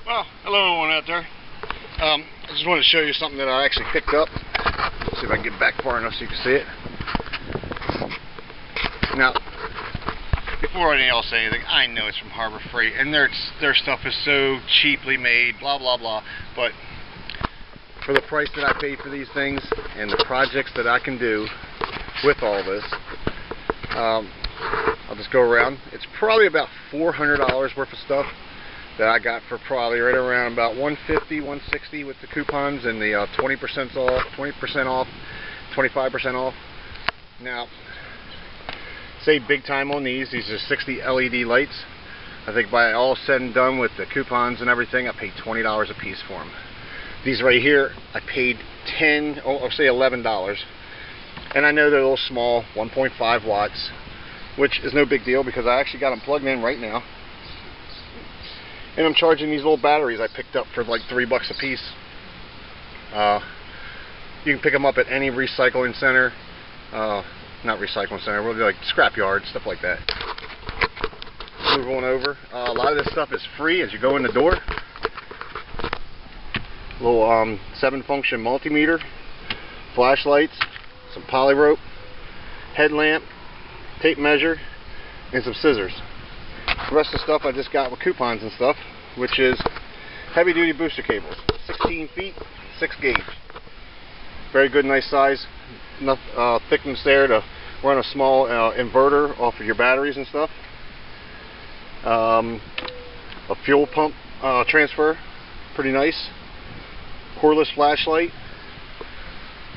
Well, hello everyone out there. I just wanted to show you something that I actually picked up. See if I can get back far enough so you can see it. Now, before anyone else say anything, I know it's from Harbor Freight, and their stuff is so cheaply made, blah blah blah. But for the price that I paid for these things and the projects that I can do with all this, I'll just go around. It's probably about $400 worth of stuff that I got for probably right around about $150, $160 with the coupons and the 20% off, 20% off, 25% off. Now, save big time on these. These are 60 LED lights. I think by all said and done with the coupons and everything, I paid $20 a piece for them. These right here, I paid I'll say $11. And I know they're a little small, 1.5 watts, which is no big deal because I actually got them plugged in right now. And I'm charging these little batteries I picked up for like $3 a piece. You can pick them up at any recycling center. Not recycling center, really like scrap yard, stuff like that. Move on over. A lot of this stuff is free as you go in the door. Little 7-function multimeter, flashlights, some poly rope, headlamp, tape measure, and some scissors. The rest of the stuff I just got with coupons and stuff, which is heavy duty booster cables, 16 feet, 6 gauge. Very good, nice size. Enough thickness there to run a small inverter off of your batteries and stuff. A fuel pump transfer, pretty nice. Cordless flashlight.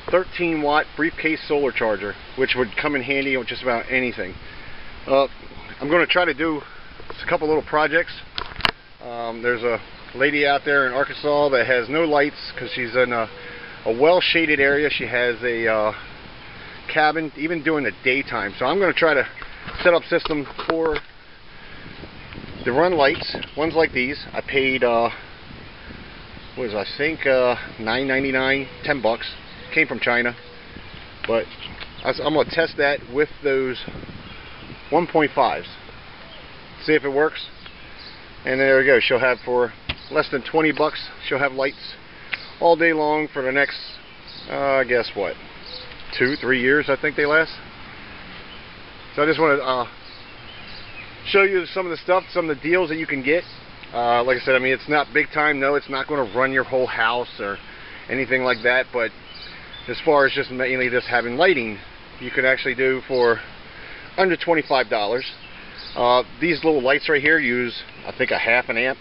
13-watt briefcase solar charger, which would come in handy on just about anything. I'm going to try to do a couple little projects. There's a lady out there in Arkansas that has no lights because she's in a well-shaded area. She has a cabin, even during the daytime. So I'm going to try to set up system for to run lights. Ones like these. I paid what was I think $9.99, $10. Came from China, but I'm going to test that with those 1.5s. See if it works. And there we go. She'll have for less than $20. She'll have lights all day long for the next, guess what, 2-3 years I think they last. So I just want to show you some of the stuff, some of the deals that you can get. Like I said, I mean, it's not big time. No, it's not going to run your whole house or anything like that. But as far as just mainly just having lighting, you could actually do for under $25. These little lights right here use, I think, a half an amp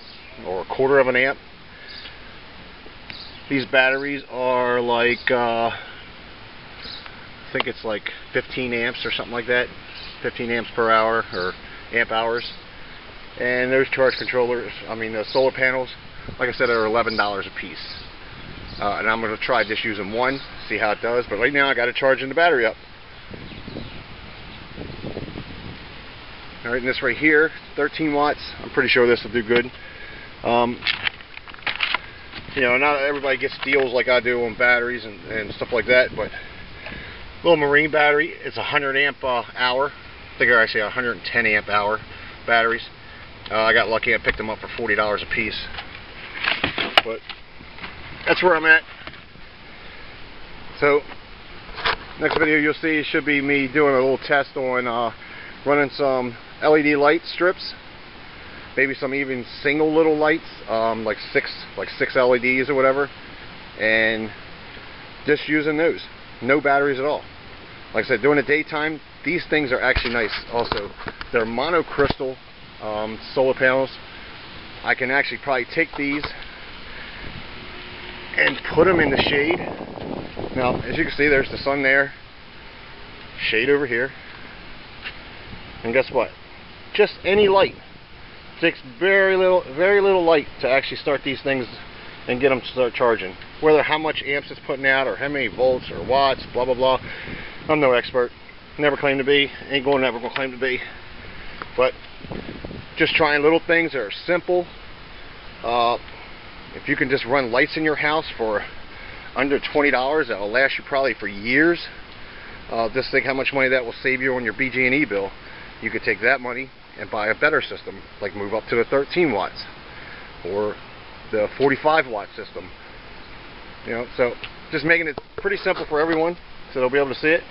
or a quarter of an amp. These batteries are like, I think it's like 15 amps or something like that. 15 amps per hour or amp hours. And those charge controllers, I mean the solar panels, like I said, are $11 a piece. And I'm going to try just using one, see how it does. But right now I got to charge the battery up. Alright, and this right here, 13 watts. I'm pretty sure this will do good. You know, not everybody gets deals like I do on batteries and stuff like that, but little marine battery. It's 100 amp hour. I think they're actually 110 amp hour batteries. I got lucky. I picked them up for $40 a piece. But that's where I'm at. So next video you'll see should be me doing a little test on running some LED light strips, maybe some even single little lights, like six LEDs or whatever, and just using those, no batteries at all. Like I said, during the daytime, these things are actually nice. Also, they're monocrystal solar panels. I can actually probably take these and put them in the shade. Now, as you can see, there's the sun there, shade over here, and guess what? Just any light. It takes very little light to actually start these things and get them to start charging. Whether how much amps it's putting out or how many volts or watts, blah blah blah. I'm no expert. Never claimed to be. Ain't going to never gonna claim to be. But just trying little things that are simple. If you can just run lights in your house for under $20, that will last you probably for years. Just think how much money that will save you on your BG&E bill. You could take that money and buy a better system, like move up to the 13 watts or the 45 watt system. You know, so just making it pretty simple for everyone so they'll be able to see it.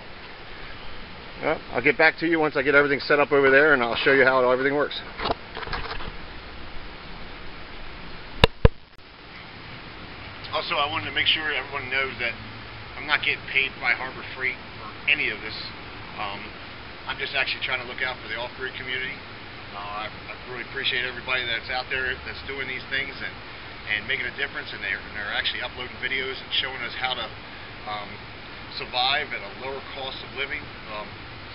I'll get back to you once I get everything set up over there, and I'll show you how everything works. Also, I wanted to make sure everyone knows that I'm not getting paid by Harbor Freight for any of this. I'm just actually trying to look out for the off-grid community. I really appreciate everybody that's out there that's doing these things and making a difference, and they're actually uploading videos and showing us how to survive at a lower cost of living,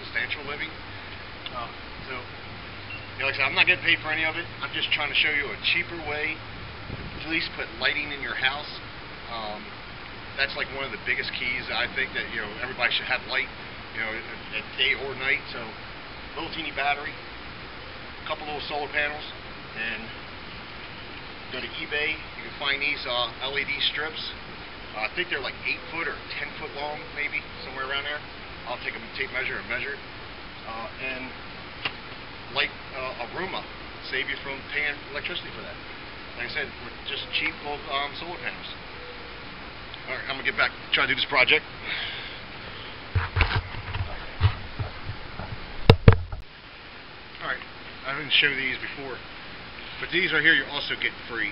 substantial living. So, you know, like I said, I'm not getting paid for any of it. I'm just trying to show you a cheaper way to at least put lighting in your house. That's like one of the biggest keys. I think that, you know, everybody should have light, you know, at day or night. So, little teeny battery, a couple little solar panels, and go to eBay. You can find these LED strips. I think they're like 8 foot or 10 foot long, maybe somewhere around there. I'll take a tape measure and measure it, and light a room up. Save you from paying electricity for that. Like I said, with just cheap little solar panels. Alright, I'm going to get back, try to do this project. Alright, I didn't show these before, but these right here you also get free.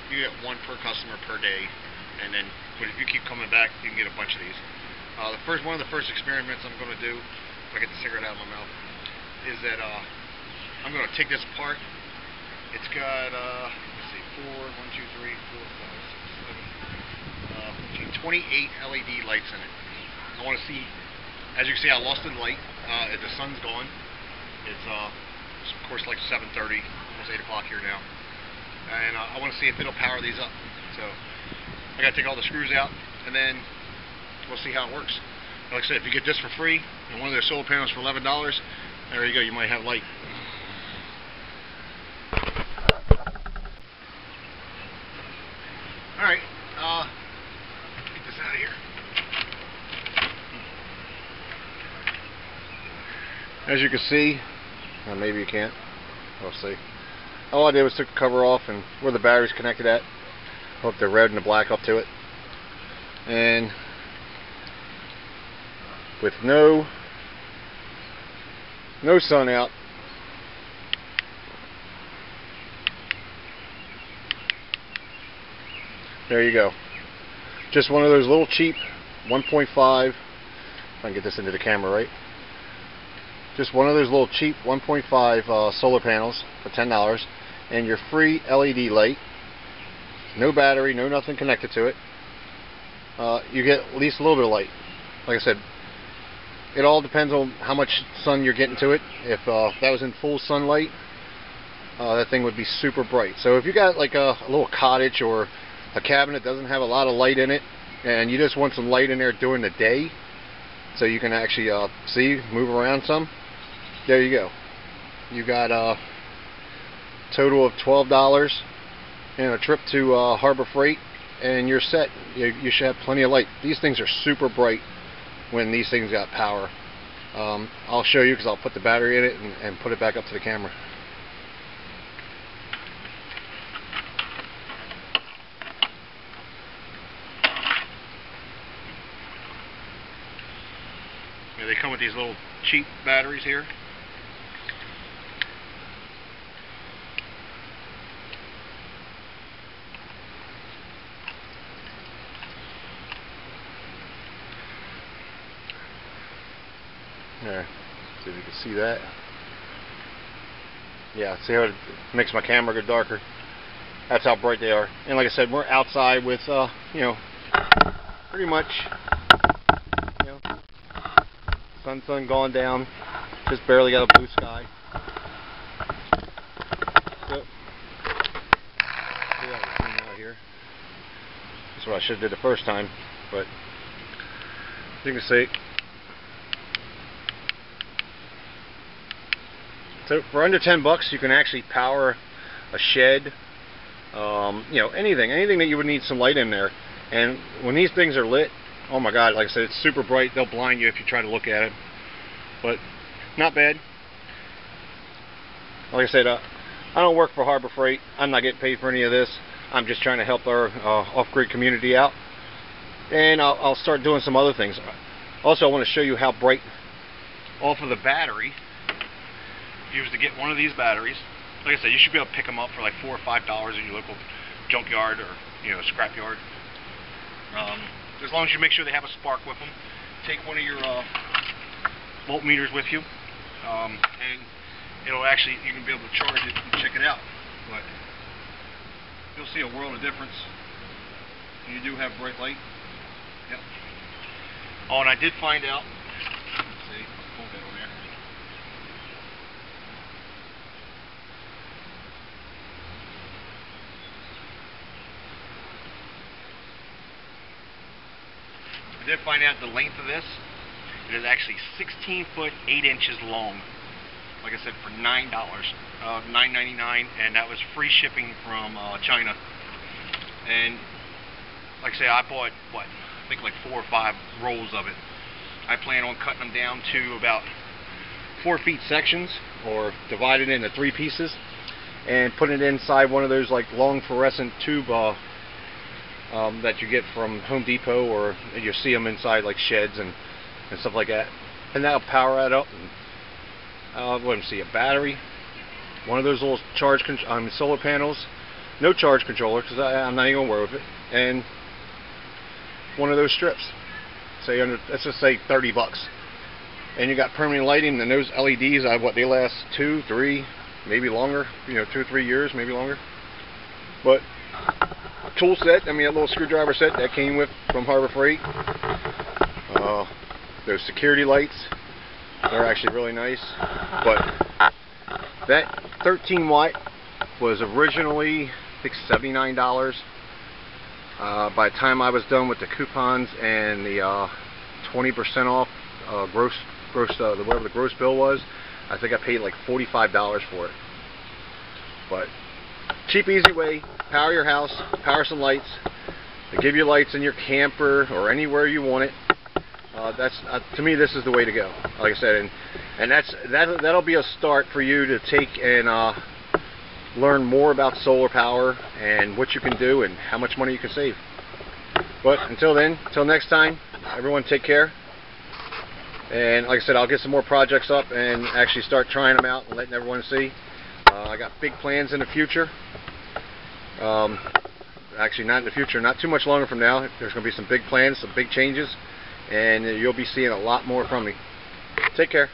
You get one per customer per day, and then, but if you keep coming back, you can get a bunch of these. One of the first experiments I'm going to do, if I get the cigarette out of my mouth, is that I'm going to take this apart. It's got, let's see, 28 LED lights in it. I want to see, as you can see, I lost the light. The sun's gone. It's of course like 7:30, almost 8 o'clock here now, and I want to see if it'll power these up. So I got to take all the screws out, and then we'll see how it works. Like I said, if you get this for free and one of their solar panels for $11, there you go. You might have light. All right. Get this out of here. As you can see, maybe you can't. We'll see. All I did was took the cover off and where the battery's connected at. Hooked the red and the black up to it. And with no sun out, there you go. Just one of those little cheap 1.5, if I can get this into the camera right. Just one of those little cheap 1.5 solar panels for $10, and your free LED light. No battery, no nothing connected to it. You get at least a little bit of light. Like I said, it all depends on how much sun you're getting to it. If that was in full sunlight, that thing would be super bright. So if you got like a little cottage or a cabin that doesn't have a lot of light in it, and you just want some light in there during the day, so you can actually see, move around some, there you go. You got a total of $12 and a trip to Harbor Freight, and you're set. You should have plenty of light. These things are super bright when these things got power. I'll show you because I'll put the battery in it and put it back up to the camera. Yeah, they come with these little cheap batteries here. There, see if you can see that. Yeah, see how it makes my camera go darker. That's how bright they are. And like I said, we're outside with, you know, pretty much, you know, sun going down. Just barely got a blue sky. So, see that thing out here. That's what I should have did the first time, but you can see. So for under $10, you can actually power a shed, you know, anything that you would need some light in there. And when these things are lit, oh my God, like I said, it's super bright. They'll blind you if you try to look at it, but not bad. Like I said, I don't work for Harbor Freight. I'm not getting paid for any of this. I'm just trying to help our off-grid community out, and I'll start doing some other things. Also, I want to show you how bright off of the battery. If you was to get one of these batteries, like I said, you should be able to pick them up for like $4 or $5 in your local junkyard or scrap yard. As long as you make sure they have a spark with them. Take one of your voltmeters with you, and it'll actually, you can be able to charge it and check it out. But you'll see a world of difference. You do have bright light. Yep. Oh, and I did find out. Let's see, I'll pull that over there. I did find out the length of this. It is actually 16 foot 8 inches long. Like I said, for $9, $9.99, and that was free shipping from China. And like I say, I bought I think like 4 or 5 rolls of it. I plan on cutting them down to about 4 feet sections, or divided into 3 pieces, and putting it inside one of those like long fluorescent tube that you get from Home Depot, or you see them inside like sheds and stuff like that. And that'll power that up. And let me see, a battery, one of those little solar panels, no charge controller because I'm not even gonna worry with it, and one of those strips. Say let's just say $30, and you got permanent lighting. And those LEDs, they last 2, 3, maybe longer. 2 or 3 years, maybe longer. But tool set, I mean, a little screwdriver set that came with from Harbor Freight. Those security lights, they're actually really nice. But that 13 watt was originally, I think, $79. By the time I was done with the coupons and the 20% off whatever the gross bill was, I think I paid like $45 for it. But cheap, easy way, power your house, power some lights, to give you lights in your camper or anywhere you want it. To me, this is the way to go. Like I said, and that'll be a start for you to take and learn more about solar power and what you can do and how much money you can save. But until then, until next time, everyone take care. And like I said, I'll get some more projects up and actually start trying them out and letting everyone see. I got big plans in the future. Actually, not in the future, not too much longer from now. There's going to be some big plans, some big changes, and you'll be seeing a lot more from me. Take care.